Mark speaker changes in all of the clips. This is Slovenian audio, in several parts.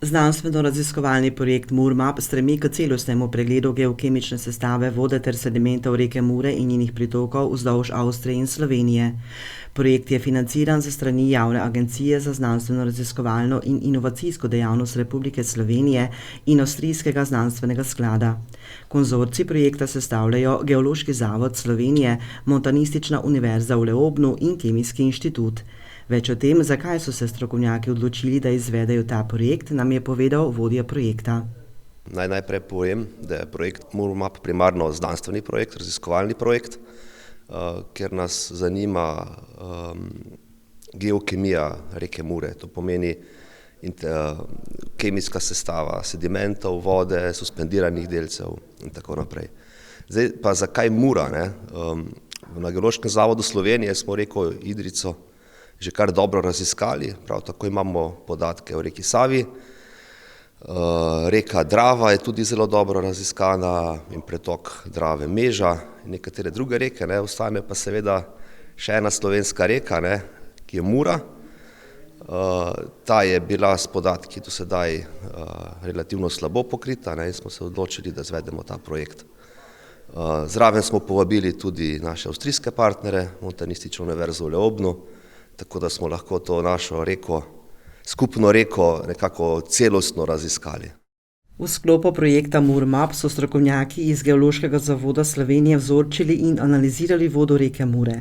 Speaker 1: Znanstveno-raziskovalni projekt MURMAP stremi k celostnemu pregledu geokemične sestave vode ter sedimentov reke Mure in njenih pritokov vzdolž Avstrije in Slovenije. Projekt je financiran za strani Javne agencije za znanstveno-raziskovalno in inovacijsko dejavnost Republike Slovenije in Avstrijskega znanstvenega sklada. Konzorcij projekta sestavljajo Geološki zavod Slovenije, Montanistična univerza v Leobnu in Kemijski inštitut. Več o tem, zakaj so se strokovnjaki odločili, da izvedejo ta projekt, nam je povedal vodja projekta.
Speaker 2: Naj najprej povem, da je projekt MURMAP primarno znanstveni projekt, raziskovalni projekt, ker nas zanima geokemija reke Mure. To pomeni kemijska sestava sedimentov, vode, suspendiranih delcev in tako naprej. Zdaj pa zakaj Mura? Na Geološkem zavodu Slovenije smo reko Idrijco že kar dobro raziskali, prav tako imamo podatke o reki Savi. Reka Drava je tudi zelo dobro raziskana in pretok Drave Meža in nekatere druge reke, ostane pa seveda še ena slovenska reka, ki je Mura. Ta je bila s podatki do sedaj relativno slabo pokrita in smo se odločili, da izvedemo ta projekt. Zraven smo povabili tudi naše avstrijske partnere, Montanistično univerzo v Leobnu, tako da smo lahko to našo reko, skupno reko, nekako celostno raziskali.
Speaker 1: V sklopu projekta MURMAP so strokovnjaki iz Geološkega zavoda Slovenije vzorčili in analizirali vodo reke Mure.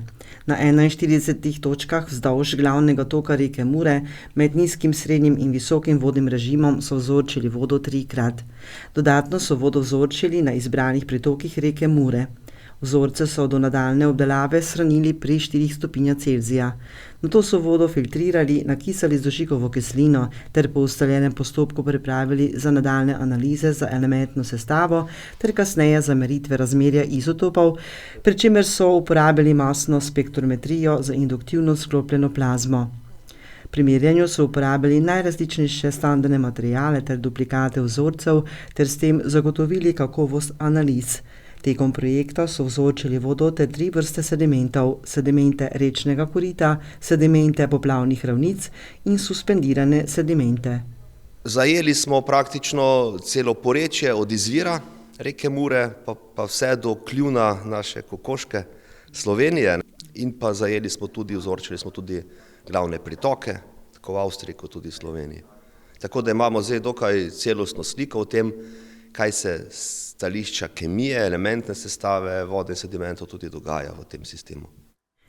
Speaker 1: Na 41 točkah vzdolž glavnega toka reke Mure med nizkim, srednjim in visokim vodnim režimom so vzorčili vodo 3-krat. Dodatno so vodo vzorčili na izbranih pritokih reke Mure. Vzorce so do nadaljnje obdelave shranili pri 4 stopinjah Celzija. Nato so vodo filtrirali, nakisali z dušikovo kislino ter po ustaljenem postopku pripravili za nadaljnje analize za elementno sestavo ter kasneje za meritve razmerja izotopov, pri čemer so uporabili masno spektrometrijo za induktivno sklopljeno plazmo. Pri merjenju so uporabili najrazličnejše standardne materiale ter duplikate vzorcev ter s tem zagotovili kakovost analiz. Tekom projekta so vzorčili vodo ter 3 vrste sedimentov, sedimente rečnega korita, sedimente poplavnih ravnic in suspendirane sedimente.
Speaker 2: Zajeli smo praktično celo porečje od izvira reke Mure pa vse do kljuna naše kokoške Slovenije in pa vzorčili smo tudi glavne pritoke, tako v Avstriji kot tudi v Sloveniji. Tako da imamo zdaj dokaj celostno sliko o tem, kaj se stališča kemije, elementne sestave, vode in sedimentov tudi dogaja v tem sistemu.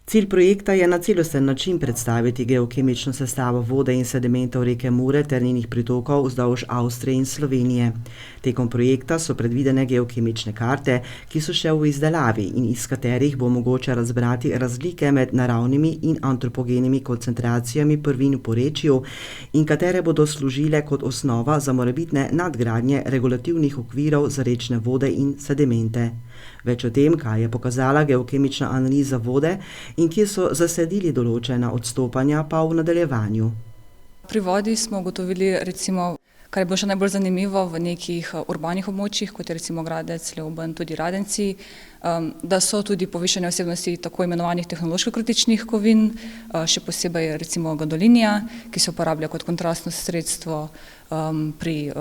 Speaker 1: Cilj projekta je na celosten način predstaviti geokemično sestavo vode in sedimentov reke Mure ter njenih pritokov vzdolž Avstrije in Slovenije. Tekom projekta so predvidene geokemične karte, ki so še v izdelavi in iz katerih bo mogoče razbrati razlike med naravnimi in antropogenimi koncentracijami prvin v porečju in katere bodo služile kot osnova za morebitne nadgradnje regulativnih okvirov za rečne vode in sedimente. Več o tem, kaj je pokazala geokemična analiza vode in kje so zasledili določena odstopanja, pa v nadaljevanju.
Speaker 3: Pri vodi smo ugotovili, kar je bilo še najbolj zanimivo v nekih urbanih območjih, kot je recimo Gradec, Leoben, tudi Radenci, da so tudi povišane vsebnosti tako imenovanih tehnološko kritičnih kovin, še posebej recimo gadolinija, ki se uporablja kot kontrastno sredstvo pri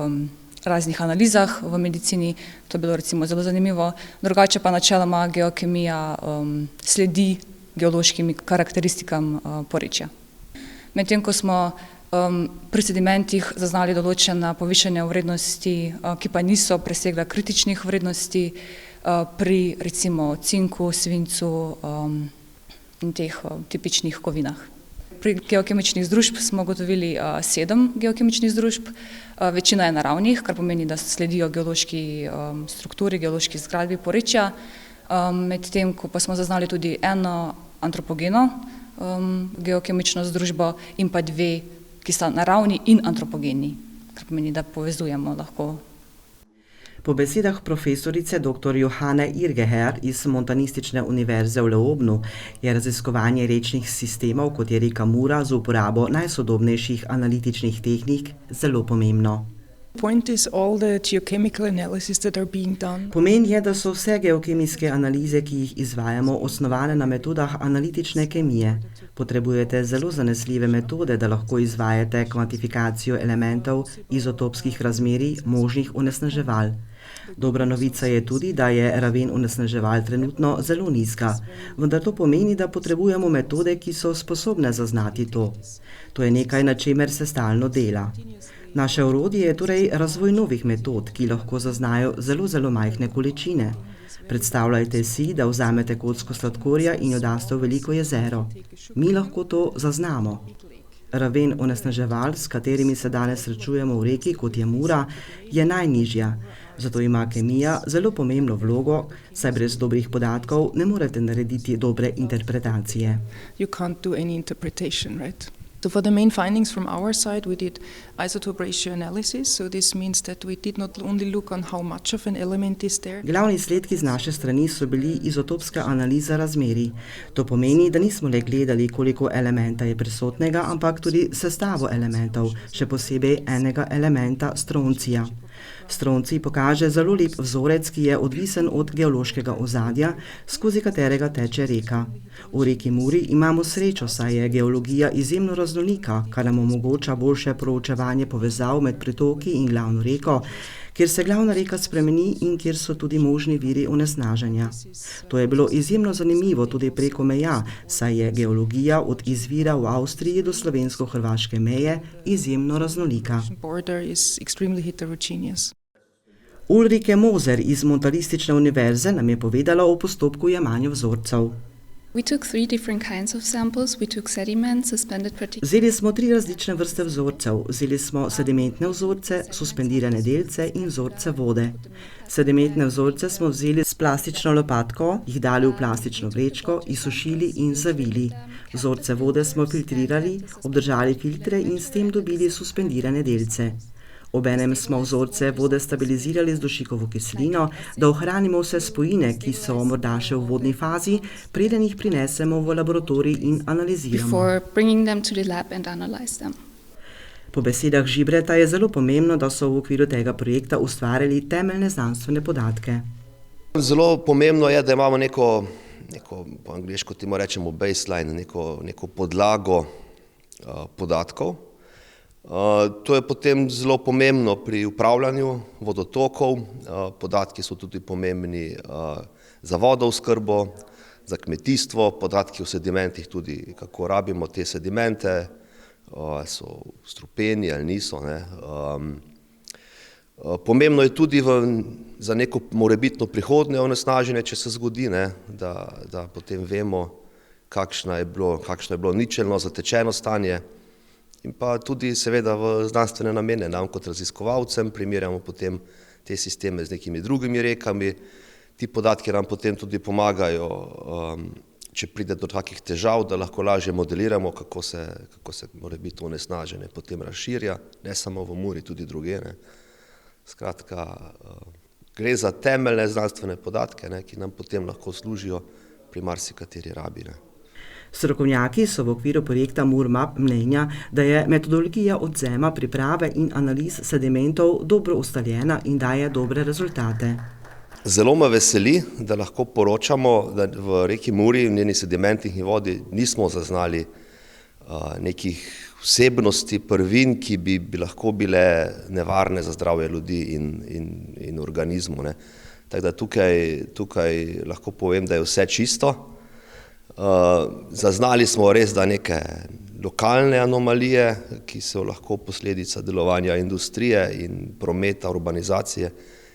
Speaker 3: raznih analizah v medicini, to je bilo recimo zelo zanimivo. Drugače pa načeloma geokemija sledi geološkim karakteristikam porečja. Medtem ko smo pri sedimentih zaznali določena povišanja vrednosti, ki pa niso presegle kritičnih vrednosti, pri recimo cinku, svincu in teh tipičnih kovinah. Pri geokemičnih združb smo ugotovili 7 geokemičnih združb, večina je naravnih, kar pomeni, da sledijo geološki strukturi, geološki zgradbi porečja, medtem ko pa smo zaznali tudi eno antropogeno geokemično združbo in pa 2, ki sta naravni in antropogeni, kar pomeni, da povezujemo lahko.
Speaker 1: Po besedah profesorice dr. Johane Irgeher iz Montanistične univerze v Leobnu je raziskovanje rečnih sistemov, kot je reka Mura, z uporabo najsodobnejših analitičnih tehnik zelo pomembno.
Speaker 4: Point is all the geochemical analysis that are being done.
Speaker 1: Pomen je, da so vse geokemijske analize, ki jih izvajamo, osnovane na metodah analitične kemije. Potrebujete zelo zanesljive metode, da lahko izvajate kvantifikacijo elementov izotopskih razmerij možnih onesnaževal. Dobra novica je tudi, da je raven onesnaževal trenutno zelo nizka, vendar to pomeni, da potrebujemo metode, ki so sposobne zaznati to. To je nekaj, na čemer se stalno dela. Naše orodje je torej razvoj novih metod, ki lahko zaznajo zelo majhne količine. Predstavljajte si, da vzamete kocko sladkorja in jo daste v veliko jezero. Mi lahko to zaznamo. Raven onesnaževal, s katerimi se danes srečujemo v reki, kot je Mura, je najnižja. Zato ima kemija zelo pomembno vlogo, saj brez dobrih podatkov ne morete narediti dobre interpretacije.
Speaker 4: You can't do any interpretation, right? So for the main findings from our side, we did isotope ratio analysis. So this means that we did not only look on how much of an element is there.
Speaker 1: Glavni izsledki z naše strani so bili izotopska analiza razmerij. To pomeni, da nismo le gledali, koliko elementa je prisotnega, ampak tudi sestavo elementov, še posebej enega elementa stroncija. Stroncij pokaže zelo lep vzorec, ki je odvisen od geološkega ozadja, skozi katerega teče reka. V reki Muri imamo srečo, saj je geologija izjemno raznolika, kar nam omogoča boljše proučevanje povezav med pritoki in glavno reko, kjer se glavna reka spremeni in kjer so tudi možni viri onesnaženja. To je bilo izjemno zanimivo tudi preko meja, saj je geologija od izvira v Avstriji do slovensko-hrvaške meje izjemno raznolika. Ulrike Moser iz Montalistične univerze nam je povedala o postopku jemanja vzorcev. Vzeli smo 3 različne vrste vzorcev. Vzeli smo sedimentne vzorce, suspendirane delce in vzorce vode. Sedimentne vzorce smo vzeli s plastično lopatko, jih dali v plastično vrečko, izsušili in zavili. Vzorce vode smo filtrirali, obdržali filtre in s tem dobili suspendirane delce. Obenem smo vzorce vode stabilizirali z dušikovo kislino, da ohranimo vse spojine, ki so morda še v vodni fazi, preden jih prinesemo v laboratorij in analiziramo. Po besedah Žibreta je zelo pomembno, da so v okviru tega projekta ustvarjali temeljne znanstvene podatke.
Speaker 2: Zelo pomembno je, da imamo neko po angleško temu rečemo baseline, neko podlago podatkov. To je potem zelo pomembno pri upravljanju vodotokov. Podatki so tudi pomembni za vodooskrbo, za kmetijstvo, podatki o sedimentih tudi, kako rabimo te sedimente, so strupeni ali niso. Pomembno je tudi za neko morebitno prihodnje onesnaženje, če se zgodi, da potem vemo, kakšno je bilo ničelno zatečeno stanje. In pa tudi seveda v znanstvene namene nam kot raziskovalcem primerjamo potem te sisteme z nekimi drugimi rekami. Ti podatki nam potem tudi pomagajo, če pride do takih težav, da lahko lažje modeliramo, kako se morebitno onesnaženje potem razširja, ne samo v Muri, tudi drugje. Skratka, gre za temeljne znanstvene podatke, ki nam potem lahko služijo pri marsikateri rabi.
Speaker 1: Strokovnjaki so v okviru projekta MURMAP mnenja, da je metodologija odvzema, priprave in analiz sedimentov dobro ustaljena in daje dobre rezultate.
Speaker 2: Zelo me veseli, da lahko poročamo, da v reki Muri in njeni sedimentih in vodi nismo zaznali nekih vsebnosti prvin, ki bi lahko bile nevarne za zdravje ljudi in organizmu. Tako da tukaj lahko povem, da je vse čisto. Zaznali smo res, da neke lokalne anomalije, ki so lahko posledica delovanja industrije in prometa, urbanizacije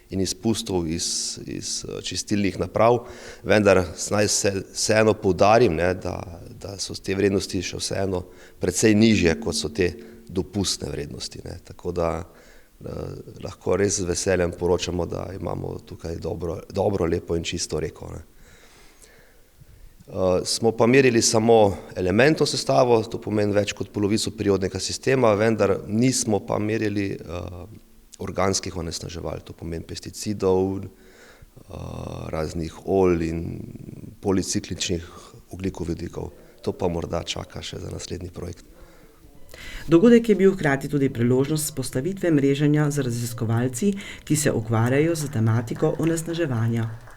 Speaker 2: in izpustov iz čistilnih naprav, vendar naj vseeno poudarim, da so te vrednosti še vseeno precej nižje, kot so te dopustne vrednosti. Tako da lahko res z veseljem poročamo, da imamo tukaj dobro, lepo in čisto reko. Smo pa merili samo elementno sestavo, to pomeni več kot polovico periodnega sistema, vendar nismo pa merili organskih onesnaževal, to pomeni pesticidov, raznih olj in policikličnih ogljikovodikov. To pa morda čaka še za naslednji projekt.
Speaker 1: Dogodek je bil hkrati tudi priložnost vzpostavitve mreženja z raziskovalci, ki se ukvarjajo z tematiko onesnaževanja.